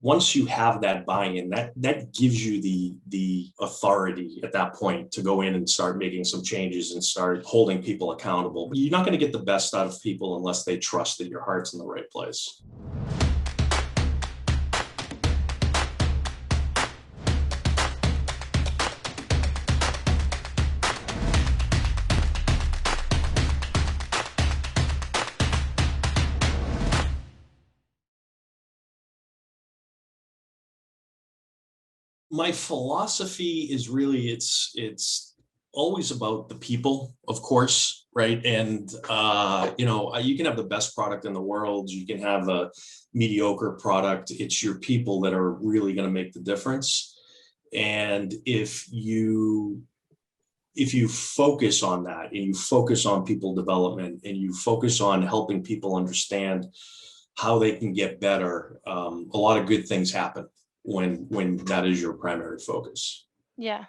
once you have that buy-in, that gives you the authority at that point to go in and start making some changes and start holding people accountable. But you're not going to get the best out of people unless they trust that your heart's in the right place. My philosophy is really it's always about the people, of course, right? And you can have the best product in the world, you can have a mediocre product. It's your people that are really going to make the difference. And if you focus on that, and you focus on people development, and you focus on helping people understand how they can get better, a lot of good things happen when that is your primary focus. Yeah.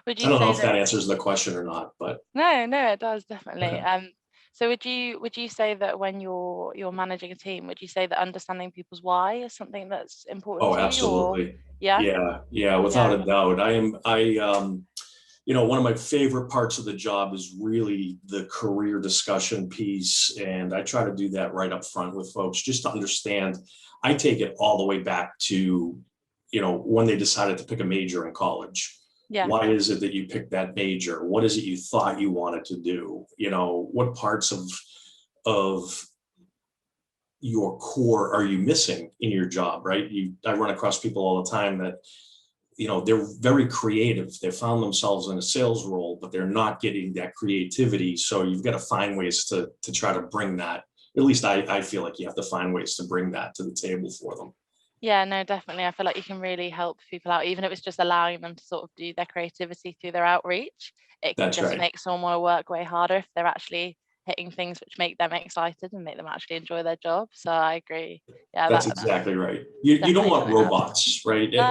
Would I you don't say know if that that answers the question or not, but no, it does definitely. okay. So would you say that when you're managing a team, would you say that understanding people's why is something that's important Oh, to you, or absolutely. yeah? Yeah, without Yeah. a doubt. One of my favorite parts of the job is really the career discussion piece. And I try to do that right up front with folks just to understand. I take it all the way back to, when they decided to pick a major in college. Yeah. Why is it that you picked that major? What is it you thought you wanted to do? What parts of your core are you missing in your job, right? I run across people all the time that, they're very creative. They found themselves in a sales role, but they're not getting that creativity. So you've got to find ways to try to bring that. At least I feel like you have to find ways to bring that to the table for them. Yeah, no, definitely. I feel like you can really help people out, even if it's just allowing them to sort of do their creativity through their outreach. It can That's just right. make someone want to work way harder if they're actually hitting things which make them excited and make them actually enjoy their job. So I agree. Yeah, That's that's exactly right. You don't definitely want something that helps. robots, right? No,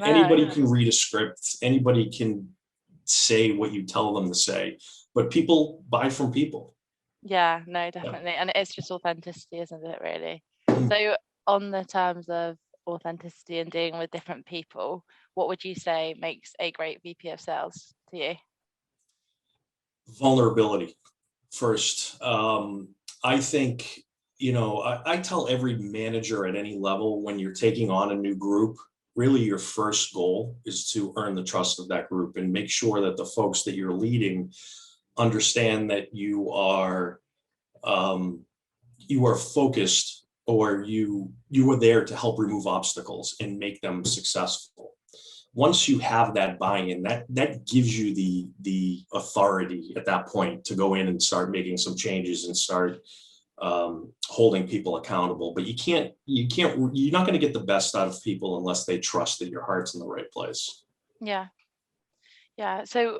Anybody can read a script. Anybody can say what you tell them to say, but people buy from people. yeah, no, Yeah. definitely. And it's just authenticity, isn't it, really? Mhm. So on the terms of authenticity and dealing with different people, what would you say makes a great VP of sales to you? Vulnerability first. I think, I tell every manager at any level, when you're taking on a new group, really your first goal is to earn the trust of that group and make sure that the folks that you're leading understand that you are focused, or you are there to help remove obstacles and make them successful. Once you have that buy-in, that gives you the authority at that point to go in and start making some changes and start holding people accountable. But you're not going to get the best out of people unless they trust that your heart's in the right place. Yeah. Yeah. So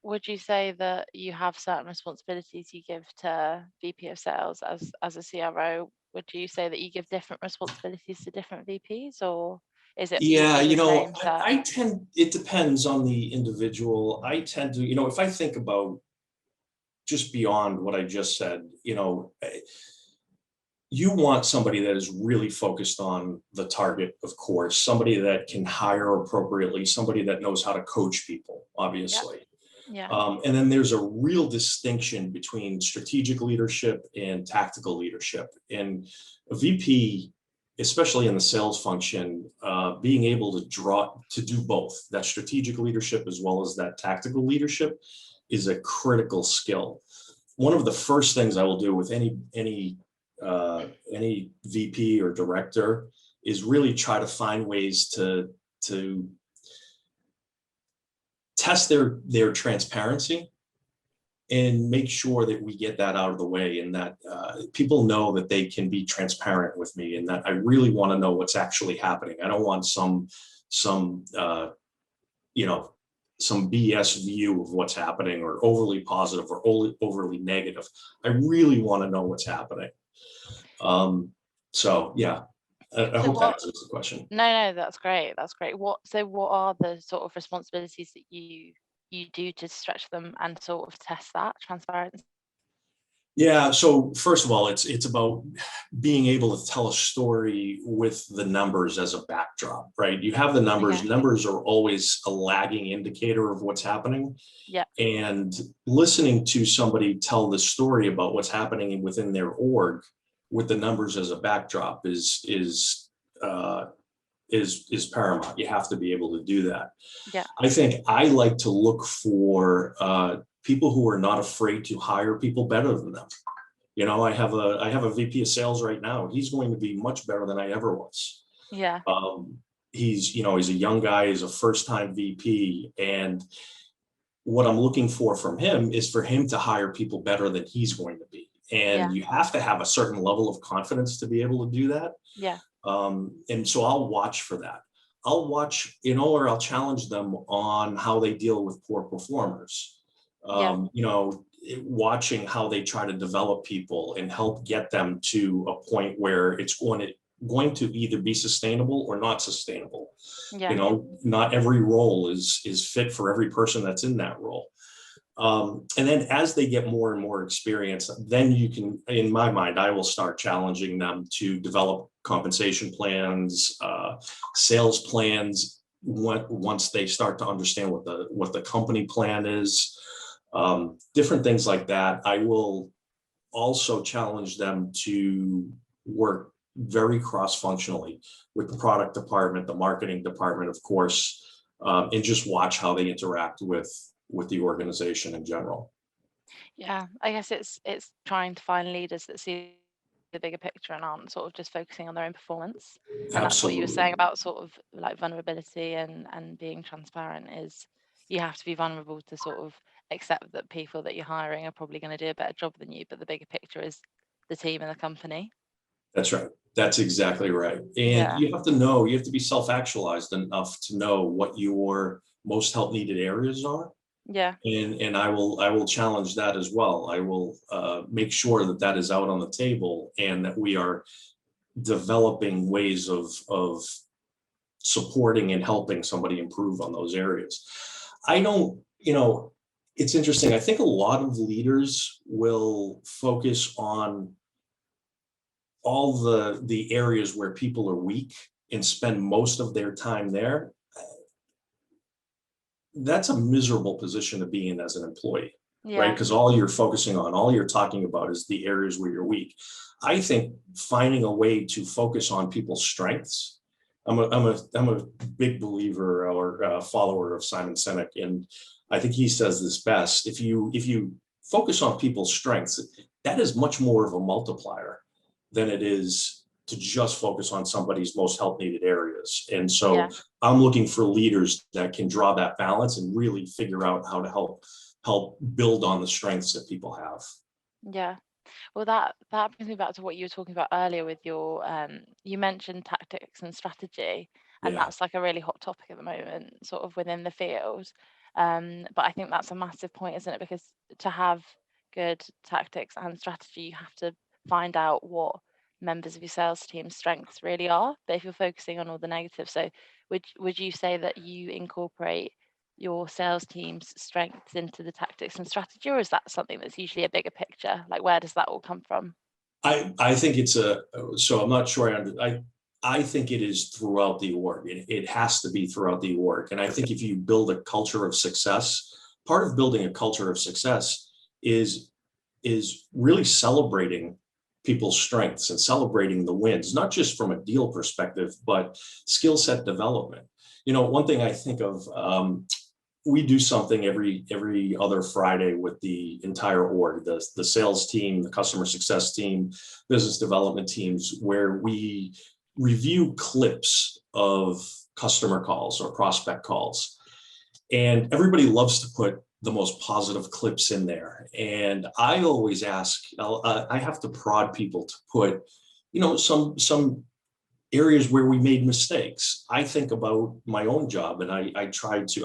would you say that you have certain responsibilities you give to VP of sales as a CRO? Would you say that you give different responsibilities to different VPs, or is it Yeah, usually the same set? it depends on the individual. I tend to, if I think about just beyond what I just said, you want somebody that is really focused on the target, of course, somebody that can hire appropriately, somebody that knows how to coach people, Yeah. obviously. Yeah. And then there's a real distinction between strategic leadership and tactical leadership. And a VP, especially in the sales function, being able to do both, that strategic leadership as well as that tactical leadership, is a critical skill. One of the first things I will do with any VP or director is really try to find ways to test their transparency and make sure that we get that out of the way, and that people know that they can be transparent with me, and that I really want to know what's actually happening. I don't want some some BS view of what's happening, or overly positive or overly negative. I really want to know what's happening. So yeah, I So hope that what answers the question. no, that's great. That's great. What are the sort of responsibilities that you do to stretch them and sort of test that transparency? Yeah. So first of all, it's about being able to tell a story with the numbers as a backdrop, right? You have the numbers. Okay. Numbers are always a lagging indicator of what's happening. Yeah. And listening to somebody tell the story about what's happening within their org with the numbers as a backdrop uh, is paramount. You have to be able to do that. Yeah. I think I like to look for people who are not afraid to hire people better than them. You know, I have a VP of sales right now. He's going to be much better than I ever was. Yeah. Um, he's a young guy, he's a first time VP, and what I'm looking from him is for him to hire people better than he's going to be. Yeah. And you have to have a certain level of confidence to be able to do that. Yeah. And so I'll watch for that. I'll watch, or I'll challenge them on how they deal with poor performers. Yeah. Watching how they try to develop people and help get them to a point where it's going to either be sustainable or not sustainable. Yeah. Not every role is fit for every person that's in that role. And then as they get more and more experience, then you can, in my mind, I will start challenging them to develop compensation plans, sales plans. Once they start to understand what the company plan is, different things like that. I will also challenge them to work very cross-functionally with the product department, the marketing department, of course, and just watch how they interact with the organization in general. Yeah. I guess it's trying to find leaders that see the bigger picture and aren't sort of just focusing on their own performance. And that's what you were saying Absolutely. about sort of like vulnerability and being transparent is you have to be vulnerable to sort of accept that people that you're hiring are probably going to do a better job than you, but the bigger picture is the team and the company. That's right. That's exactly right. And Yeah. you have to be self-actualized enough to know what your most help needed areas are. Yeah. And I will challenge that as well. I will make sure that that is out on the table and that we are developing ways of supporting and helping somebody improve on those areas. I don't, it's interesting. I think a lot of leaders will focus on all the areas where people are weak and spend most of their time there. That's a miserable position to be in as an employee, right? Yeah. Because all you're focusing on, all you're talking about is the areas where you're weak. I think finding a way to focus on people's strengths. I'm a big believer or follower of Simon Sinek, and I think he says this best. If you focus on people's strengths, that is much more of a multiplier than it is to just focus on somebody's most help needed areas. And so Yeah. I'm looking for leaders that can draw that balance and really figure out how to help build on the strengths that people have. Yeah. Well, that brings me back to what you were talking about earlier with your you mentioned tactics and strategy, and Yeah, that's like a really hot topic at the moment, sort of within the field. But I think that's a massive point, isn't it? Because to have good tactics and strategy, you have to find out what members of your sales team's strengths really are. But if you're focusing on all the negatives, so would you say that you incorporate your sales team's strengths into the tactics and strategy, or is that something that's usually a bigger picture? Like, where does that all come from? I think it's so I'm not sure I think it is throughout the org. It has to be throughout the org. And I think if you build a culture of success, part of building a culture of success is is really celebrating people's strengths and celebrating the wins, not just from a deal perspective, but skill set development. One thing I think of, we do something every other Friday with the entire org, the sales team, the customer success team, business development teams, where we review clips of customer calls or prospect calls. And everybody loves to put the most positive clips in there. And I always ask, I have to prod people to put, some areas where we made mistakes. I think about my own job and I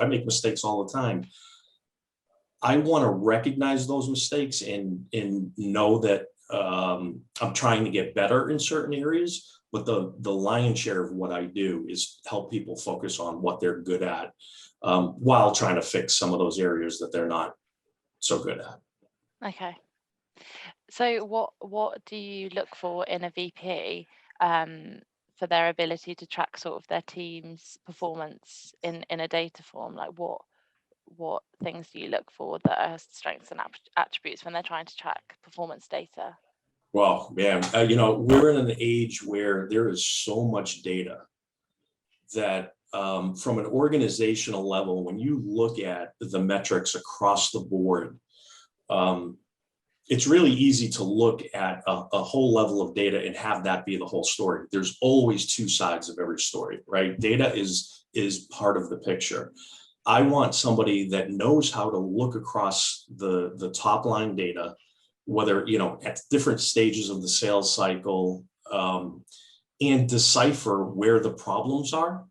make mistakes all the time. I want to recognize those mistakes and know that I'm trying to get better in certain areas. But the lion's share of what I do is help people focus on what they're good at, while trying to fix some of those areas that they're not so good at. Okay. So what do you look for in a VP for their ability to track sort of their team's performance in a data form? Like what things do you look for that are strengths and attributes when they're trying to track performance data? Well, man, we're in an age where there is so much data that from an organizational level, when you look at the metrics across the board, um, it's really easy to look at a whole level of data and have that be the whole story. There's always two sides of every story, right? Data is part of the picture. I want somebody that knows how to look across the top line data, whether, at different stages of the sales cycle, and decipher where the problems are.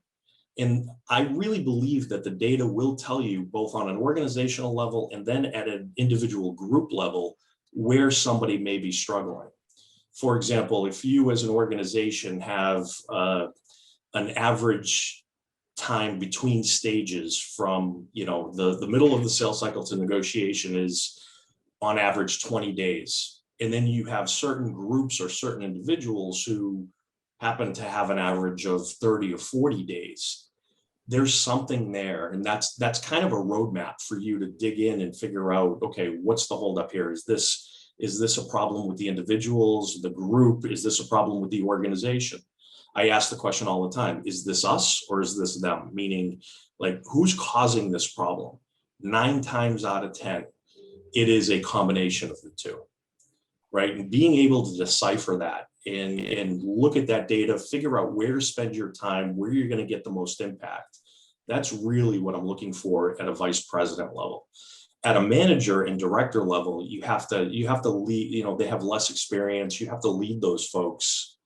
And I really believe that the data will tell you, both on an organizational level and then at an individual group level, where somebody may be struggling. For example, if you as an organization have an average time between stages from, the middle of the sales cycle to negotiation is on average 20 days. And then you have certain groups or certain individuals who happen to have an average of 30 or 40 days. There's something there, and that's kind of a roadmap for you to dig in and figure out, okay, what's the holdup here? Is this a problem with the individuals, the group? Is this a problem with the organization? I ask the question all the time, is this us or is this them? Meaning, like, who's causing this problem? 9 times out of 10, it is a combination of the two, right? And being able to decipher that and look at that data, figure out where to spend your time, where you're going to get the most impact. That's really what I'm looking for at a vice president level. At a manager and director level, you have to lead, they have less experience. You have to lead those folks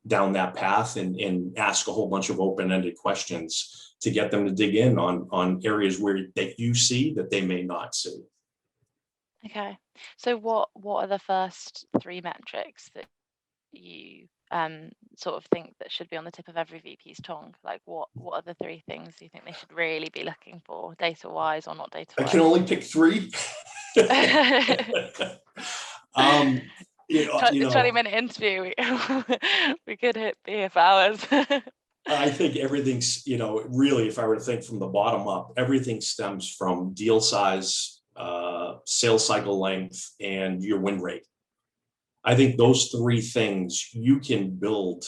down that path and ask a whole bunch of open-ended questions to get them to dig in on areas that you see that they may not see. Okay. So what are the first 3 metrics that you sort of think that should be on the tip of every VP's tongue? Like what are the 3 things you think they should really be looking for, data wise or not data I wise? can only pick 3. 20-minute interview. We could be here for hours. I think everything's, really, if I were to think from the bottom up, everything stems from deal size, sales cycle length, and your win rate. I think those 3 things, you can build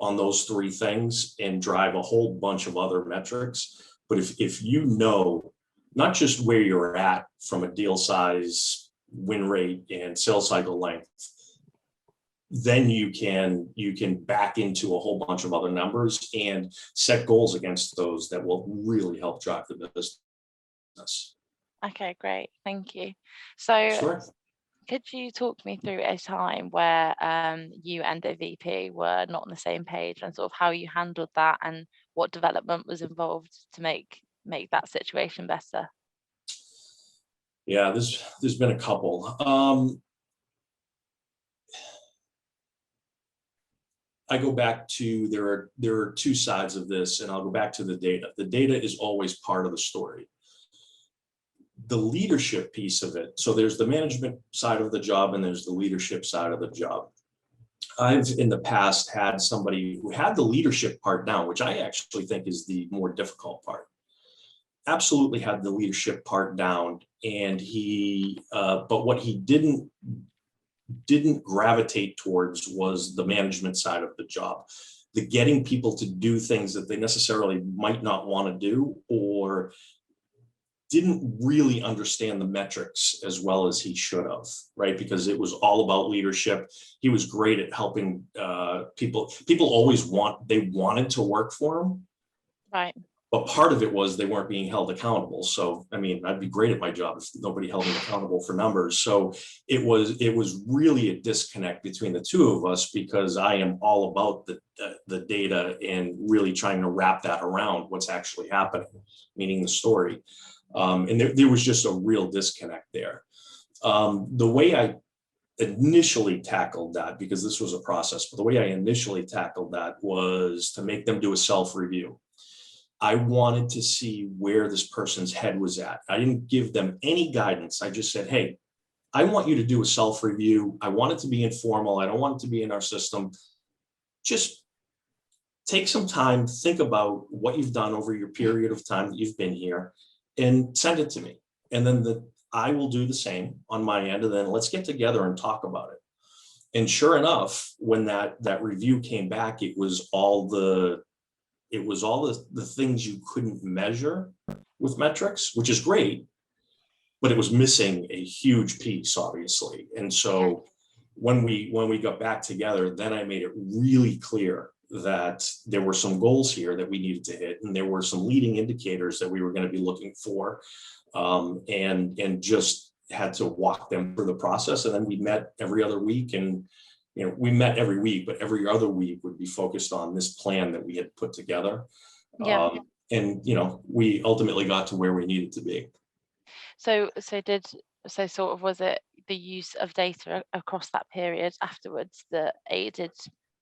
on those 3 things and drive a whole bunch of other metrics. But if you know not just where you're at from a deal size, win rate, and sales cycle length, then you can back into a whole bunch of other numbers and set goals against those that will really help drive the business. Okay, great. Thank you. So Sure. could you talk me through a time where you and a VP were not on the same page and sort of how you handled that and what development was involved to make that situation better? Yeah, there's been a couple. I go back to there are 2 sides of this, and I'll go back to the data. The data is always part of the story. The leadership piece of it. So there's the management side of the job and there's the leadership side of the job. I've in the past had somebody who had the leadership part down, which I actually think is the more difficult part. Absolutely had the leadership part down, and but what he didn't gravitate towards was the management side of the job, the getting people to do things that they necessarily might not want to do, or didn't really understand the metrics as well as he should have, right? Because it was all about leadership. He was great at helping people. People always wanted to work for him. Right. But part of it was they weren't being held accountable. So, I mean, I'd be great at my job if nobody held me accountable for numbers. So it was really a disconnect between the 2 of us, because I am all about the data and really trying to wrap that around what's actually happening, meaning the story. And there was just a real disconnect there. The way I initially tackled that, because this was a process, but the way I initially tackled that was to make them do a self-review. I wanted to see where this person's head was at. I didn't give them any guidance. I just said, hey, I want you to do a self-review. I want it to be informal. I don't want it to be in our system. Just take some time, think about what you've done over your period of time that you've been here, and send it to me. And then I will do the same on my end, and then let's get together and talk about it. And sure enough, when that review came back, it was all the things you couldn't measure with metrics, which is great, but it was missing a huge piece, obviously. And so when we got back together, then I made it really clear that there were some goals here that we needed to hit, and there were some leading indicators that we were going to be looking for, and just had to walk them through the process. And then we met every other week, and we met every week, but every other week would be focused on this plan that we had put together. Yeah. And we ultimately got to where we needed to be. So sort of, was it the use of data across that period afterwards that aided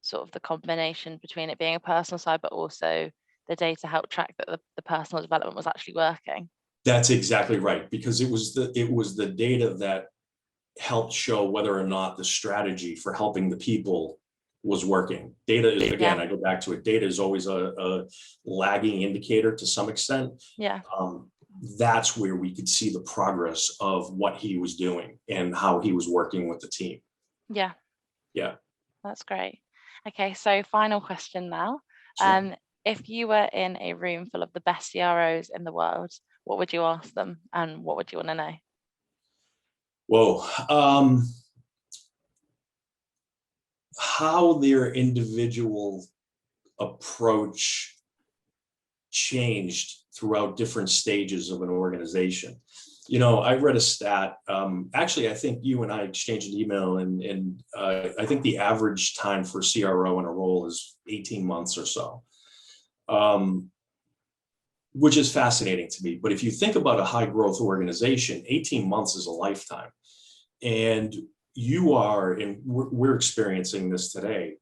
sort of the combination between it being a personal side, but also the data helped track that the personal development was actually working? That's exactly right, because it was the data that helped show whether or not the strategy for helping the people was working. Data is, again, I go back to it, data is always a lagging indicator to some extent. Yeah. That's where we could see the progress of what he was doing and how he was working with the team. Yeah. Yeah. That's great. Okay, so final question now. Sure. If you were in a room full of the best CROs in the world, what would you ask them, and what would you want to know? Whoa. How their individual approach changed throughout different stages of an organization. I read a stat. Actually, I think you and I exchanged an email, and I think the average time for CRO in a role is 18 months or so, which is fascinating to me. But if you think about a high growth organization, 18 months is a lifetime. And we're experiencing this today.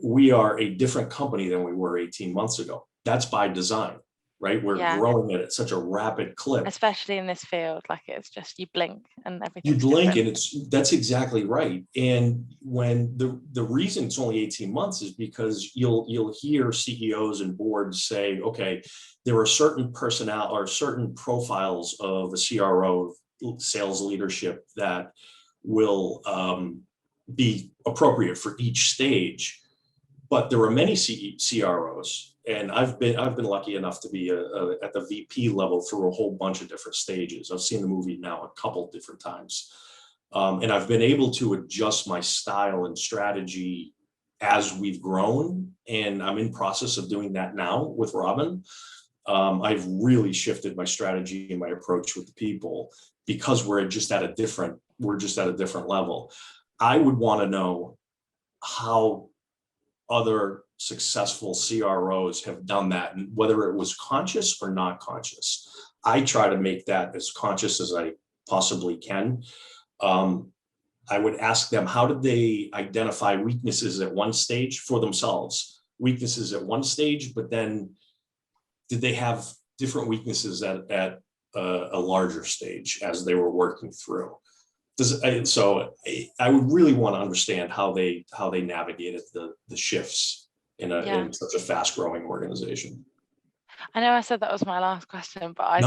We are a different company than we were 18 months ago. That's by design, right? We're growing at such a rapid clip. Especially in this field, like it's just you blink and everything. You blink different. And that's exactly right. And when the reason it's only 18 months is because you'll hear CEOs and boards say, okay, there are certain personnel or certain profiles of a CRO sales leadership that will be appropriate for each stage. But there are many CROs, and I've been lucky enough to be at the VP level through a whole bunch of different stages. I've seen the movie now a couple different times, and I've been able to adjust my style and strategy as we've grown, and I'm in process of doing that now with Robin. I've really shifted my strategy and my approach with the people because we're just at a different level. I would want to know how other successful CROs have done that, and whether it was conscious or not conscious. I try to make that as conscious as I possibly can. I would ask them, how did they identify weaknesses at one stage for themselves? Weaknesses at one stage, but then did they have different weaknesses at a larger stage as they were working through? So I would really want to understand how they navigated the shifts in such a fast growing organization. I know I said that was my last question, but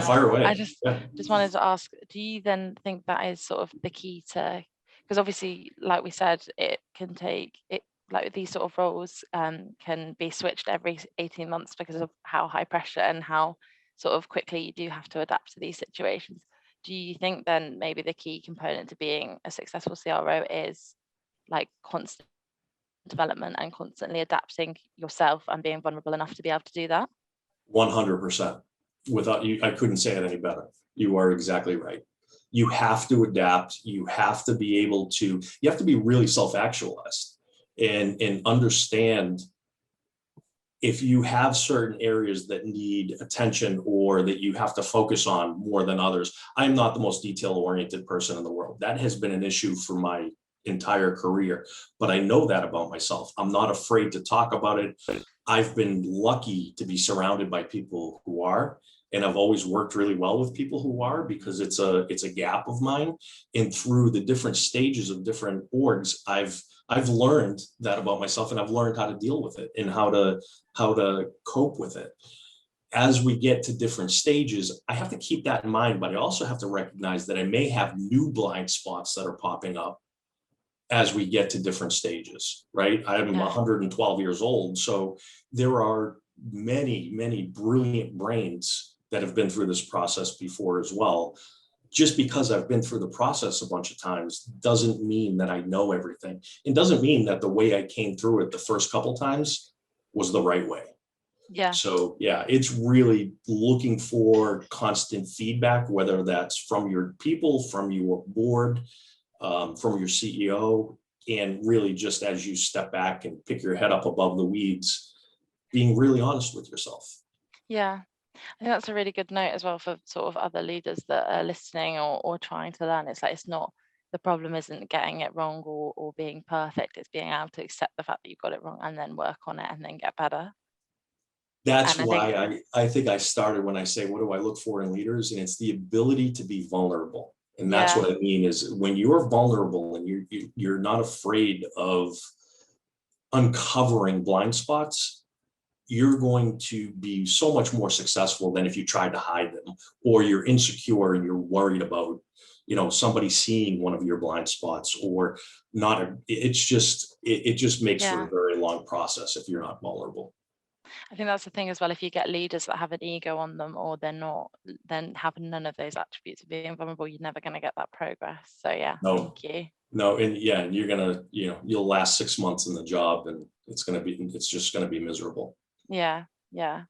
fire away. I just wanted to ask, do you then think that is sort of the key to, because obviously, like we said, it can take it, like these sort of roles can be switched every 18 months because of how high pressure and how sort of quickly you do have to adapt to these situations. Do you think then maybe the key component to being a successful CRO is like constant development and constantly adapting yourself and being vulnerable enough to be able to do that? 100%. Without you, I couldn't say it any better. You are exactly right. You have to adapt. You have to be really self-actualized and understand if you have certain areas that need attention or that you have to focus on more than others. I'm not the most detail-oriented person in the world. That has been an issue for my entire career, but I know that about myself. I'm not afraid to talk about it. I've been lucky to be surrounded by people who are, and I've always worked really well with people who are, because it's a gap of mine. And through the different stages of different orgs, I've learned that about myself, and I've learned how to deal with it and how to cope with it. As we get to different stages, I have to keep that in mind, but I also have to recognize that I may have new blind spots that are popping up as we get to different stages, right? I'm Yeah. 112 years old, so there are many, many brilliant brains that have been through this process before as well. Just because I've been through the process a bunch of times doesn't mean that I know everything. It doesn't mean that the way I came through it the first couple times was the right way. Yeah. So yeah, it's really looking for constant feedback, whether that's from your people, from your board, from your CEO, and really just as you step back and pick your head up above the weeds, being really honest with yourself. Yeah. I think that's a really good note as well for sort of other leaders that are listening or trying to learn. It's like it's not, the problem isn't getting it wrong or being perfect. It's being able to accept the fact that you got it wrong and then work on it and then get better. That's And I think, why I think I started when I say, what do I look for in leaders? And it's the ability to be vulnerable. And that's yeah, what I mean is when you're vulnerable and you're not afraid of uncovering blind spots, you're going to be so much more successful than if you tried to hide them, or you're insecure and you're worried about, somebody seeing one of your blind spots or not. It just makes for yeah. a very long process if you're not vulnerable. I think that's the thing as well. If you get leaders that have an ego on them or they're not, then having none of those attributes of being vulnerable, you're never going to get that progress. So yeah, No, thank you. no, and yeah, and you're gonna, you'll last 6 months in the job, and it's just gonna be miserable. Yeah, yeah.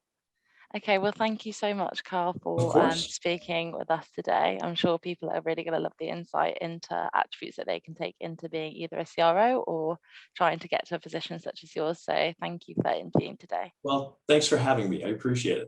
Okay, well, thank you so much, Carl, Of for course. speaking with us today. I'm sure people are really going to love the insight into attributes that they can take into being either a CRO or trying to get to a position such as yours. So thank you for that interview today. Well, thanks for having me. I appreciate it.